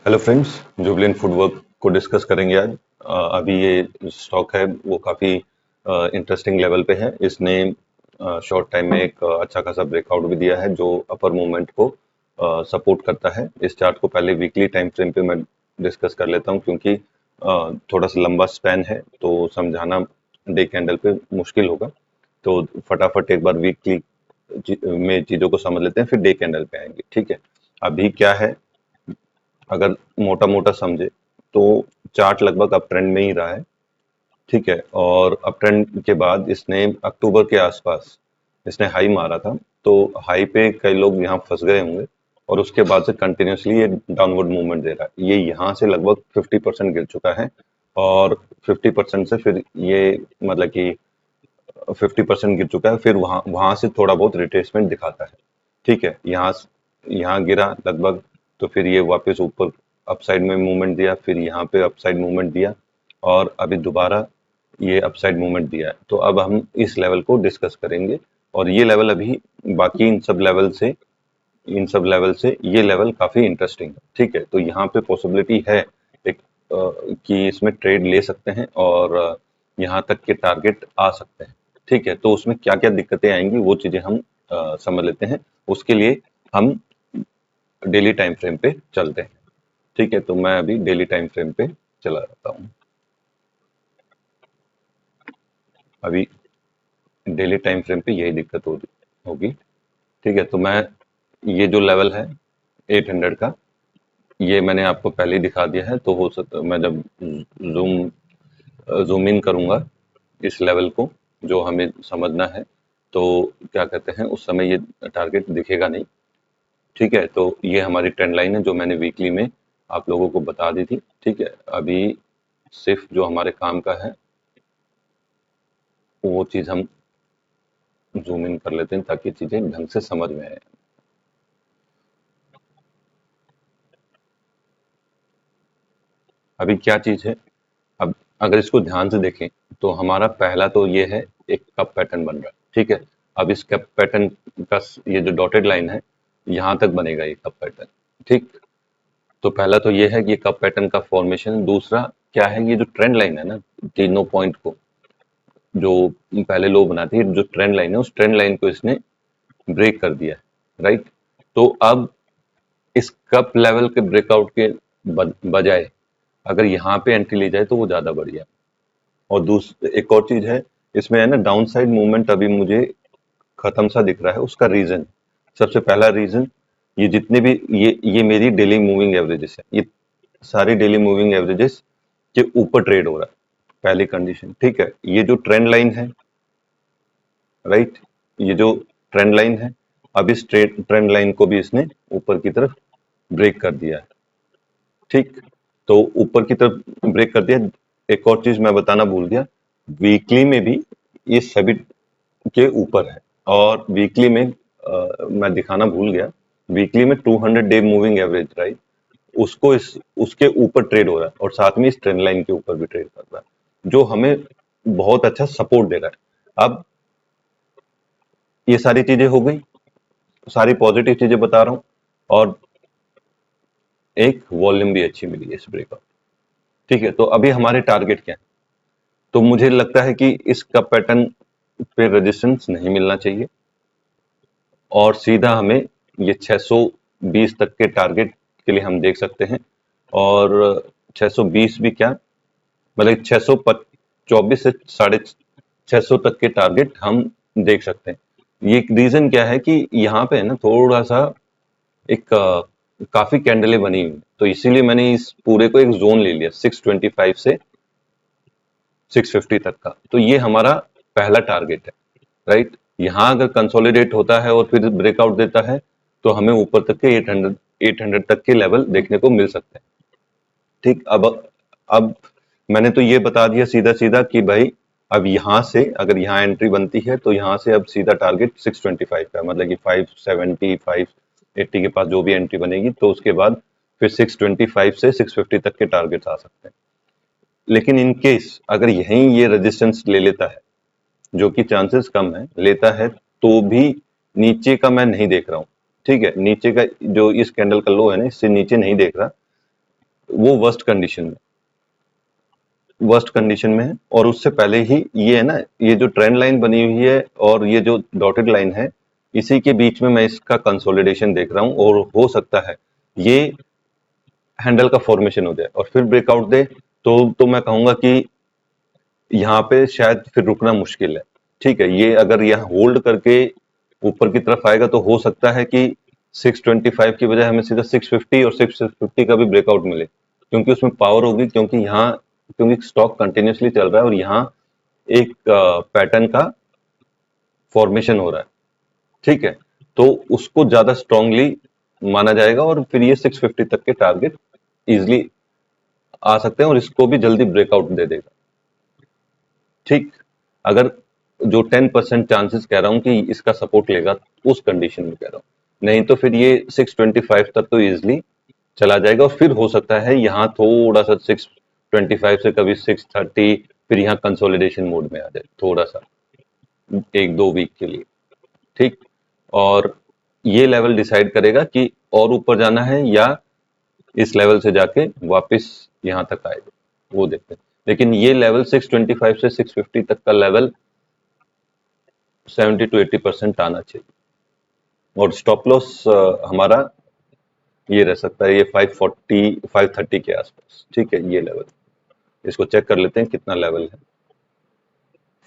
Hello friends, Jubilant foodwork को discuss करेंगे आज। अभी ये स्टॉक है वो काफ़ी इंटरेस्टिंग लेवल पे है। इसने शॉर्ट टाइम में एक अच्छा खासा ब्रेकआउट भी दिया है जो अपर मूवमेंट को सपोर्ट करता है। इस चार्ट को पहले वीकली टाइम फ्रेम पे मैं डिस्कस कर लेता हूँ क्योंकि थोड़ा सा लंबा स्पैन है तो समझाना डे कैंडल पे मुश्किल होगा। तो फटाफट एक बार वीकली में चीज़ों को समझ लेते हैं, फिर डे कैंडल पे आएंगे। ठीक है, अभी क्या है, अगर मोटा मोटा समझे तो चार्ट लगभग अप ट्रेंड में ही रहा है। ठीक है, और अप ट्रेंड के बाद इसने अक्टूबर के आसपास इसने हाई मारा था। तो हाई पे कई लोग यहाँ फंस गए होंगे और उसके बाद से कंटिन्यूसली ये डाउनवर्ड मूवमेंट दे रहा है। ये यहाँ से लगभग 50% गिर चुका है और 50% से फिर ये मतलब कि 50% गिर चुका है। फिर वहां वहां से थोड़ा बहुत रिट्रेसमेंट दिखाता है। ठीक है, यहाँ गिरा लगभग, तो फिर ये वापस ऊपर अपसाइड में मूवमेंट दिया, फिर यहाँ पे अपसाइड मूवमेंट दिया और अभी दोबारा ये अपसाइड मूवमेंट दिया है। तो अब हम इस लेवल को डिस्कस करेंगे और ये लेवल अभी बाकी इन सब लेवल से ये लेवल काफी इंटरेस्टिंग है। ठीक है, तो यहाँ पे पॉसिबिलिटी है एक कि इसमें ट्रेड ले सकते हैं और यहाँ तक के टारगेट आ सकते हैं। ठीक है, तो उसमें क्या क्या दिक्कतें आएंगी वो चीजें हम समझ लेते हैं। उसके लिए हम डेली टाइम फ्रेम पे चलते हैं। ठीक है, तो मैं अभी डेली टाइम फ्रेम पे चला जाता हूँ। अभी डेली टाइम फ्रेम पे यही दिक्कत होगी। ठीक है, तो मैं ये जो लेवल है 800 का, ये मैंने आपको पहले ही दिखा दिया है। तो हो सकता मैं जब जूम इन करूंगा इस लेवल को जो हमें समझना है, तो क्या कहते हैं उस समय ये टारगेट दिखेगा नहीं। ठीक है, तो ये हमारी ट्रेंड लाइन है जो मैंने वीकली में आप लोगों को बता दी थी। ठीक है, अभी सिर्फ जो हमारे काम का है वो चीज हम जूम इन कर लेते हैं ताकि चीजें ढंग से समझ में आए। अभी क्या चीज है, अब अगर इसको ध्यान से देखें तो हमारा पहला तो ये है, एक कप पैटर्न बन रहा है। ठीक है, अब इस कप पैटर्न का ये जो डॉटेड लाइन है यहाँ तक बनेगा ये कप पैटर्न। ठीक, तो पहला तो ये है कि कप पैटर्न का फॉर्मेशन। दूसरा क्या है, ये जो ट्रेंड लाइन है ना, तीनों पॉइंट को जो पहले लो बनाती है, जो ट्रेंड लाइन है उस ट्रेंड लाइन को इसने ब्रेक कर दिया है। राइट, तो अब इस कप लेवल के ब्रेकआउट के बजाय अगर यहाँ पे एंट्री ली जाए तो वो ज्यादा बढ़िया। और दूसरी एक और चीज है, इसमें है ना डाउन साइड मूवमेंट अभी मुझे खत्म सा दिख रहा है। उसका रीजन, सबसे पहला रीजन, ये जितने भी ये मेरी डेली मूविंग एवरेजेस है, ये सारी डेली मूविंग एवरेजेस के ऊपर ट्रेड हो रहा है, पहली कंडीशन। ठीक है, ये जो ट्रेंड लाइन है, राइट, ये जो ट्रेंड लाइन है, अब इस ट्रेंड लाइन को भी इसने ऊपर की तरफ ब्रेक कर दिया है। ठीक, तो ऊपर की तरफ ब्रेक कर दिया। एक और चीज मैं बताना भूल गया, वीकली में भी ये सभी के ऊपर है। और वीकली में मैं दिखाना भूल गया, वीकली में 200 डे मूविंग एवरेज, राइट, उसको इस उसके ऊपर ट्रेड हो रहा है और साथ में इस ट्रेंड लाइन के ऊपर भी ट्रेड कर रहा है जो हमें बहुत अच्छा सपोर्ट दे रहा है। अब ये सारी चीजें हो गई, सारी पॉजिटिव चीजें बता रहा हूँ, और एक वॉल्यूम भी अच्छी मिली है इस ब्रेकआउट। ठीक है, तो अभी हमारे टारगेट क्या है, तो मुझे लगता है कि इसका पैटर्न पे रेजिस्टेंस नहीं मिलना चाहिए और सीधा हमें ये 620 तक के टारगेट के लिए हम देख सकते हैं। और 620 भी क्या, मतलब 624 से 650 तक के टारगेट हम देख सकते हैं। ये रीजन क्या है कि यहाँ पे है ना थोड़ा सा एक काफी कैंडलें बनी हुई, तो इसीलिए मैंने इस पूरे को एक जोन ले लिया 625 से 650 तक का। तो ये हमारा पहला टारगेट है। राइट, यहाँ अगर कंसोलिडेट होता है और फिर ब्रेकआउट देता है तो हमें ऊपर तक के 800 तक के लेवल देखने को मिल सकते हैं। ठीक, अब मैंने तो ये बता दिया सीधा सीधा कि भाई अब यहाँ से अगर यहाँ एंट्री बनती है तो यहाँ से अब सीधा टारगेट 625 का, मतलब कि 570 580 के पास जो भी एंट्री बनेगी, तो उसके बाद फिर 625 से 650 तक के टारगेट आ सकते हैं। लेकिन इन केस अगर यहीं ये रेजिस्टेंस ले लेता है, जो कि चांसेस कम है, लेता है, तो भी नीचे का मैं नहीं देख रहा हूँ। ठीक है, नीचे का जो इस कैंडल का लो है ना, इससे नीचे नहीं देख रहा। वो वर्स्ट कंडीशन में है। और उससे पहले ही ये है ना, ये जो ट्रेंड लाइन बनी हुई है और ये जो डॉटेड लाइन है, इसी के बीच में मैं इसका कंसोलिडेशन देख रहा हूँ, और हो सकता है ये हैंडल का फॉर्मेशन हो जाए और फिर ब्रेकआउट दे, तो मैं कहूंगा कि यहाँ पे शायद फिर रुकना मुश्किल है। ठीक है, ये अगर यहाँ होल्ड करके ऊपर की तरफ आएगा तो हो सकता है कि 625 की बजाय हमें सीधा 650 और 650 का भी ब्रेकआउट मिले, क्योंकि उसमें पावर होगी, क्योंकि स्टॉक कंटिन्यूसली चल रहा है और यहाँ एक पैटर्न का फॉर्मेशन हो रहा है। ठीक है, तो उसको ज्यादा स्ट्रांगली माना जाएगा और फिर ये 650 तक के टारगेट इजिली आ सकते हैं और इसको भी जल्दी ब्रेकआउट दे देगा। ठीक, अगर जो 10% चांसेस कह रहा हूं कि इसका सपोर्ट लेगा, उस कंडीशन में कह रहा हूं, नहीं तो फिर ये 625 तक तो इजिली चला जाएगा और फिर हो सकता है यहाँ थोड़ा सा 625 से कभी 630, फिर यहाँ कंसोलिडेशन मोड में आ जाए थोड़ा सा, 1-2 वीक के लिए। ठीक, और ये लेवल डिसाइड करेगा कि और ऊपर जाना है या इस लेवल से जाके वापस यहाँ तक आएगा, वो देखते हैं। लेकिन ये लेवल 625 से 650 तक का लेवल 70 to 80% आना चाहिए। और स्टॉप लॉस हमारा ये रह सकता है, ये 540 530 के आसपास। ठीक है, ये लेवल इसको चेक कर लेते हैं कितना लेवल है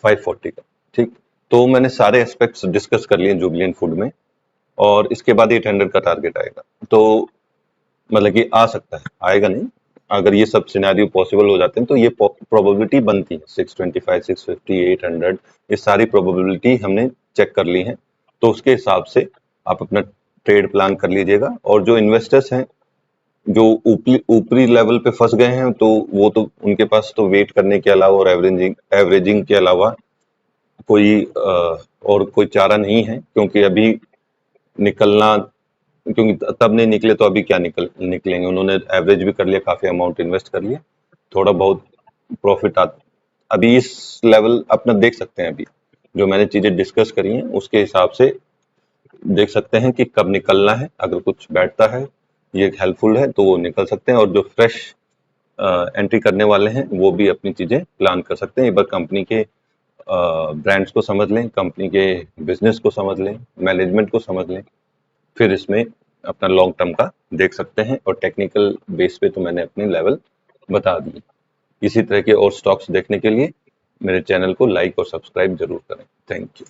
540 का। ठीक, तो मैंने सारे एस्पेक्ट्स डिस्कस कर लिए जुबिलिएंट फूड में, और इसके बाद 800 का टारगेट आएगा, तो मतलब कि आ सकता है, आएगा नहीं, अगर ये सब सिनेरियो पॉसिबल हो जाते हैं तो ये प्रोबेबिलिटी बनती है 625 650 800, ये सारी प्रोबेबिलिटी हमने चेक कर ली है। तो उसके हिसाब से आप अपना ट्रेड प्लान कर लीजिएगा। और जो इन्वेस्टर्स हैं जो ऊपरी लेवल पे फंस गए हैं, तो वो तो उनके पास तो वेट करने के अलावा और एवरेजिंग के अलावा और कोई चारा नहीं है, क्योंकि अभी निकलना, क्योंकि तब नहीं निकले तो अभी क्या निकलेंगे। उन्होंने एवरेज भी कर लिया, काफी अमाउंट इन्वेस्ट कर लिया, थोड़ा बहुत प्रॉफिट अभी इस लेवल अपना देख सकते हैं। अभी जो मैंने चीजें डिस्कस करी हैं उसके हिसाब से देख सकते हैं कि कब निकलना है। अगर कुछ बैठता है, ये हेल्पफुल है, तो वो निकल सकते हैं, और जो फ्रेश एंट्री करने वाले हैं वो भी अपनी चीजें प्लान कर सकते हैं। एक बार कंपनी के ब्रांड्स को समझ लें, कंपनी के बिजनेस को समझ लें, मैनेजमेंट को समझ लें, फिर इसमें अपना लॉन्ग टर्म का देख सकते हैं। और टेक्निकल बेस पे तो मैंने अपने लेवल बता दिए। इसी तरह के और स्टॉक्स देखने के लिए मेरे चैनल को लाइक और सब्सक्राइब जरूर करें। Thank you.